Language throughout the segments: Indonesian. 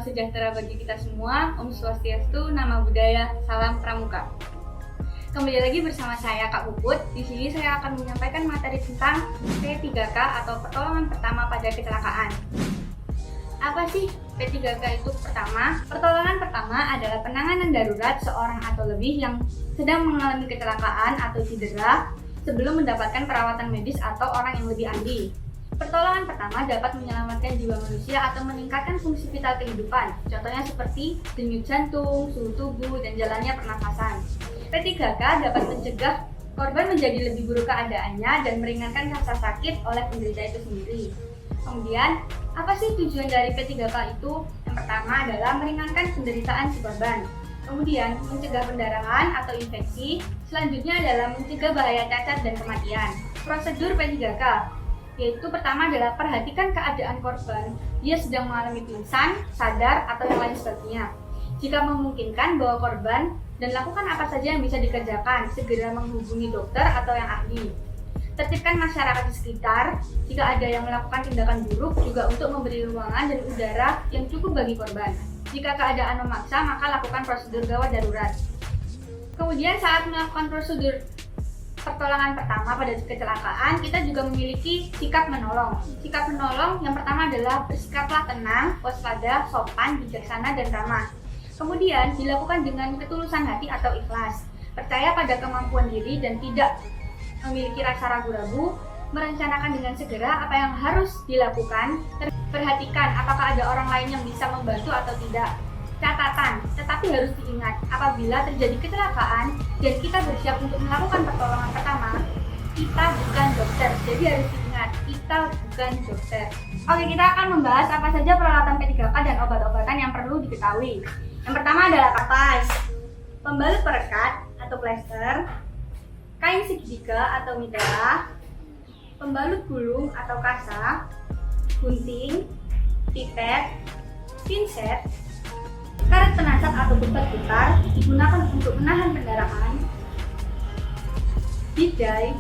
sejahtera bagi kita semua. Om Swastiastu, Nama Budaya, Salam Pramuka. Kembali lagi bersama saya Kak Puput. Di sini saya akan menyampaikan materi tentang P3K atau pertolongan pertama pada kecelakaan. Apa sih P3K itu? Pertolongan pertama adalah penanganan darurat seorang atau lebih yang sedang mengalami kecelakaan atau cedera sebelum mendapatkan perawatan medis atau orang yang lebih ahli. Pertolongan pertama dapat menyelamatkan jiwa manusia atau meningkatkan fungsi vital kehidupan. Contohnya seperti denyut jantung, suhu tubuh, dan jalannya pernafasan. P3K dapat mencegah korban menjadi lebih buruk keadaannya dan meringankan rasa sakit oleh penderita itu sendiri. Kemudian, apa sih tujuan dari P3K itu? Yang pertama adalah meringankan penderitaan si korban. Kemudian, mencegah pendarahan atau infeksi. Selanjutnya adalah mencegah bahaya cacat dan kematian. Prosedur P3K yaitu pertama adalah perhatikan keadaan korban, dia sedang mengalami pingsan, sadar, atau yang lain sebagainya. Jika memungkinkan, bawa korban dan lakukan apa saja yang bisa dikerjakan, segera menghubungi dokter atau yang ahli. Tertibkan masyarakat di sekitar, jika ada yang melakukan tindakan buruk, juga untuk memberi ruangan dan udara yang cukup bagi korban. Jika keadaan memaksa, maka lakukan prosedur gawat darurat. Kemudian saat melakukan prosedur pertolongan pertama pada kecelakaan, kita juga memiliki sikap menolong. Sikap menolong yang pertama adalah bersikaplah tenang, waspada, sopan, bijaksana, dan ramah. Kemudian dilakukan dengan ketulusan hati atau ikhlas, percaya pada kemampuan diri dan tidak memiliki rasa ragu-ragu, merencanakan dengan segera apa yang harus dilakukan, perhatikan apakah ada orang lain yang bisa membantu atau tidak. Catatan, tetapi harus diingat, apabila terjadi kecelakaan dan kita bersiap untuk melakukan pertolongan pertama, kita bukan dokter. Jadi harus diingat, kita bukan dokter. Oke, kita akan membahas apa saja peralatan P3K dan obat-obatan yang perlu diketahui. Yang pertama adalah kapas, pembalut perekat atau plester, kain segitiga atau mitela, pembalut gulung atau kasa, gunting, pipet, pinset, karet penasat atau putar-putar digunakan untuk menahan pendarahan, bidai,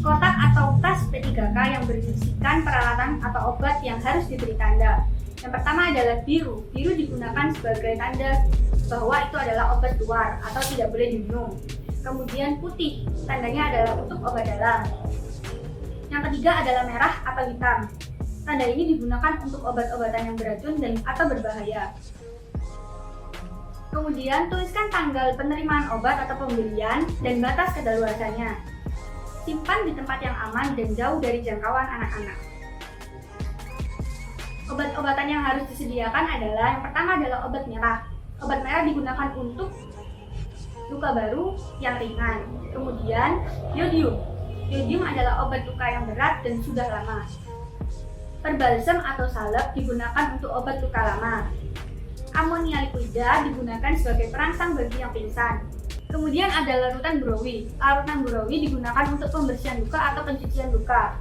kotak atau tas P3K yang berisikan peralatan atau obat yang harus diberi tanda. Yang pertama adalah biru. Biru digunakan sebagai tanda bahwa itu adalah obat luar atau tidak boleh diminum. Kemudian putih, tandanya adalah untuk obat dalam. Yang ketiga adalah merah atau hitam. Tanda ini digunakan untuk obat-obatan yang beracun dan atau berbahaya. Kemudian tuliskan tanggal penerimaan obat atau pembelian dan batas kadaluarsanya. Simpan di tempat yang aman dan jauh dari jangkauan anak-anak. Obat-obatan yang harus disediakan adalah yang pertama adalah obat merah. Obat merah digunakan untuk luka baru yang ringan. Kemudian yodium. Yodium adalah obat luka yang berat dan sudah lama. Perbalsem atau salep digunakan untuk obat luka lama. Amonia liquida digunakan sebagai perangsang bagi yang pingsan. Kemudian ada larutan burawi. Larutan burawi digunakan untuk pembersihan luka atau pencucian luka.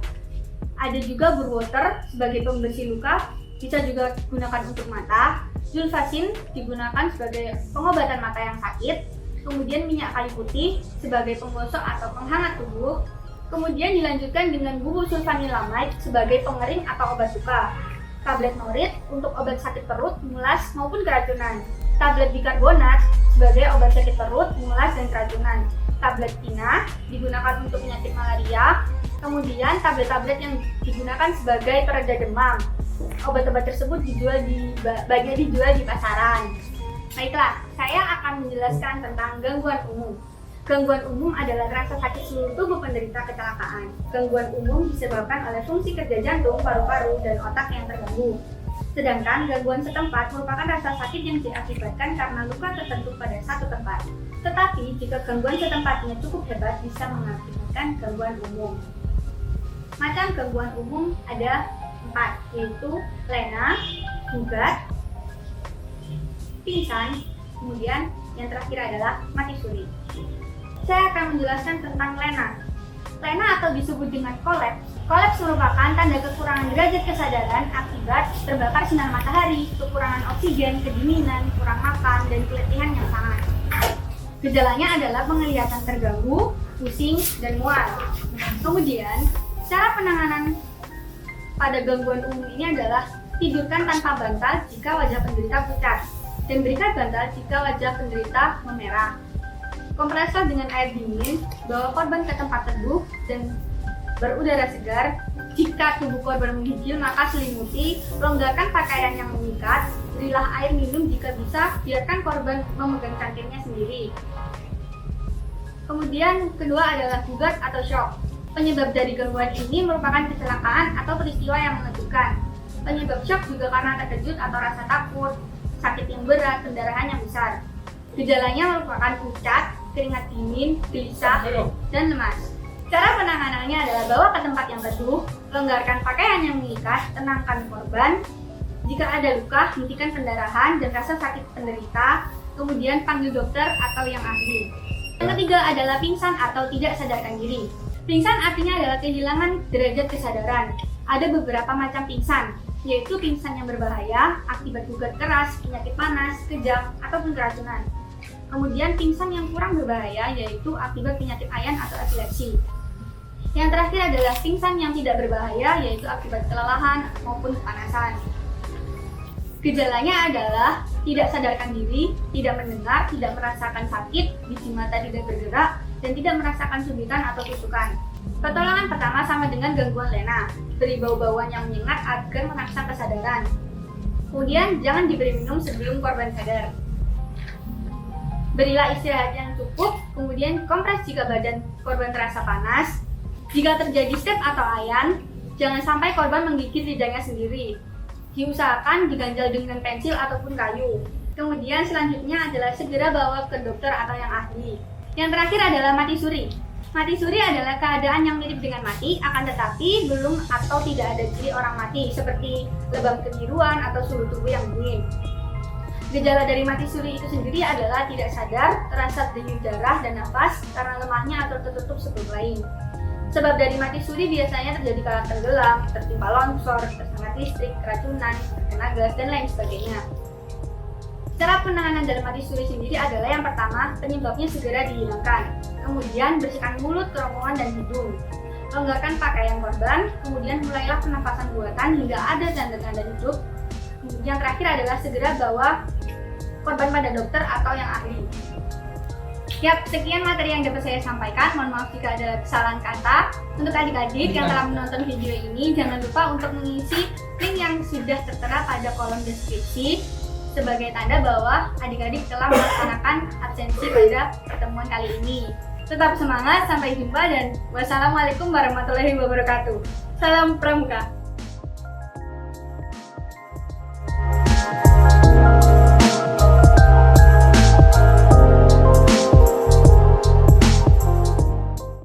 Ada juga burwater sebagai pembersih luka, bisa juga digunakan untuk mata. Sulfasin digunakan sebagai pengobatan mata yang sakit. Kemudian minyak kayu putih sebagai penggosok atau penghangat tubuh. Kemudian dilanjutkan dengan bubuk sulfanilamide sebagai pengering atau obat luka. Tablet norit untuk obat sakit perut, mulas, maupun keracunan. Tablet bikarbonat sebagai obat sakit perut, mulas, dan keracunan. Tablet tina digunakan untuk penyakit malaria. Kemudian tablet-tablet yang digunakan sebagai pereda demam. Obat-obat tersebut banyak dijual di pasaran. Baiklah, saya akan menjelaskan tentang gangguan umum. Gangguan umum adalah rasa sakit seluruh tubuh penderita kecelakaan. Gangguan umum disebabkan oleh fungsi kerja jantung, paru-paru, dan otak yang terganggu. Sedangkan gangguan setempat merupakan rasa sakit yang diakibatkan karena luka tertentu pada satu tempat. Tetapi jika gangguan setempatnya cukup hebat, bisa mengakibatkan gangguan umum. Macam gangguan umum ada 4, yaitu lena, gugat, pingsan, kemudian yang terakhir adalah mati suri. Saya akan menjelaskan tentang lena. Lena atau disebut dengan kolaps. Kolaps merupakan tanda kekurangan derajat kesadaran akibat terbakar sinar matahari, kekurangan oksigen, kedinginan, kurang makan, dan keletihan yang sangat. Gejalanya adalah penglihatan terganggu, pusing, dan mual. Kemudian, cara penanganan pada gangguan umum ini adalah Tidurkan tanpa bantal jika wajah penderita pucat, dan berikan bantal jika wajah penderita memerah. Kompreslah dengan air dingin, bawa korban ke tempat teduh dan berudara segar. Jika tubuh korban menggigil, maka selimuti, longgarkan pakaian yang mengikat, berilah air minum jika bisa, biarkan korban memegang cangkirnya sendiri. Kemudian kedua adalah gugat atau shock. Penyebab dari gangguan ini merupakan kecelakaan atau peristiwa yang mengejutkan. Penyebab shock juga karena terkejut atau rasa takut, sakit yang berat, pendarahan yang besar. Gejalanya merupakan pucat, keringat dingin, gelisah, dan lemas. Cara penanganannya adalah bawa ke tempat yang teduh, longgarkan pakaian yang mengikat, tenangkan korban. Jika ada luka, hentikan pendarahan dan rasa sakit penderita, kemudian panggil dokter atau yang ahli. Yang ketiga adalah pingsan atau tidak sadarkan diri. Pingsan artinya adalah kehilangan derajat kesadaran. Ada beberapa macam pingsan, yaitu pingsan yang berbahaya akibat gugat keras, penyakit panas, kejang, ataupun keracunan. Kemudian pingsan yang kurang berbahaya yaitu akibat penyakit ayan atau epilepsi. Yang terakhir adalah pingsan yang tidak berbahaya yaitu akibat kelelahan maupun kepanasan. Gejalanya adalah tidak sadarkan diri, tidak mendengar, tidak merasakan sakit, biji mata tidak bergerak, dan tidak merasakan subitan atau tusukan. Pertolongan pertama sama dengan gangguan lena, beri bau-bauan yang menyengat agar memaksa kesadaran. Kemudian jangan diberi minum sebelum korban sadar. Berilah istirahat yang cukup, kemudian kompres jika badan korban terasa panas. Jika terjadi step atau ayan, jangan sampai korban menggigit lidahnya sendiri. Diusahakan diganjal dengan pensil ataupun kayu. Kemudian selanjutnya adalah segera bawa ke dokter atau yang ahli. Yang terakhir adalah mati suri. Mati suri adalah keadaan yang mirip dengan mati, akan tetapi belum atau tidak ada ciri orang mati, seperti lebam kebiruan atau suhu tubuh yang dingin. Gejala dari mati suri itu sendiri adalah tidak sadar, terasa denyut darah dan nafas karena lemahnya atau tertutup sebelum lain. Sebab dari mati suri biasanya terjadi kala tenggelam, tertimpa longsor, tersengat listrik, keracunan, terkena gas, dan lain sebagainya. Cara penanganan dalam mati suri sendiri adalah yang pertama, penyebabnya segera dihilangkan. Kemudian bersihkan mulut, kerongkongan, dan hidung. Longgarkan pakaian korban, kemudian mulailah pernapasan buatan hingga ada tanda-tanda hidup. Yang terakhir adalah segera bawa korban pada dokter atau yang ahli. Yap, sekian materi yang dapat saya sampaikan. Mohon maaf jika ada kesalahan kata. Untuk adik-adik yang telah menonton video ini, jangan lupa untuk mengisi link yang sudah tertera pada kolom deskripsi sebagai tanda bahwa adik-adik telah melaksanakan absensi pada pertemuan kali ini. Tetap semangat, sampai jumpa, dan wassalamualaikum warahmatullahi wabarakatuh. Salam Pramuka.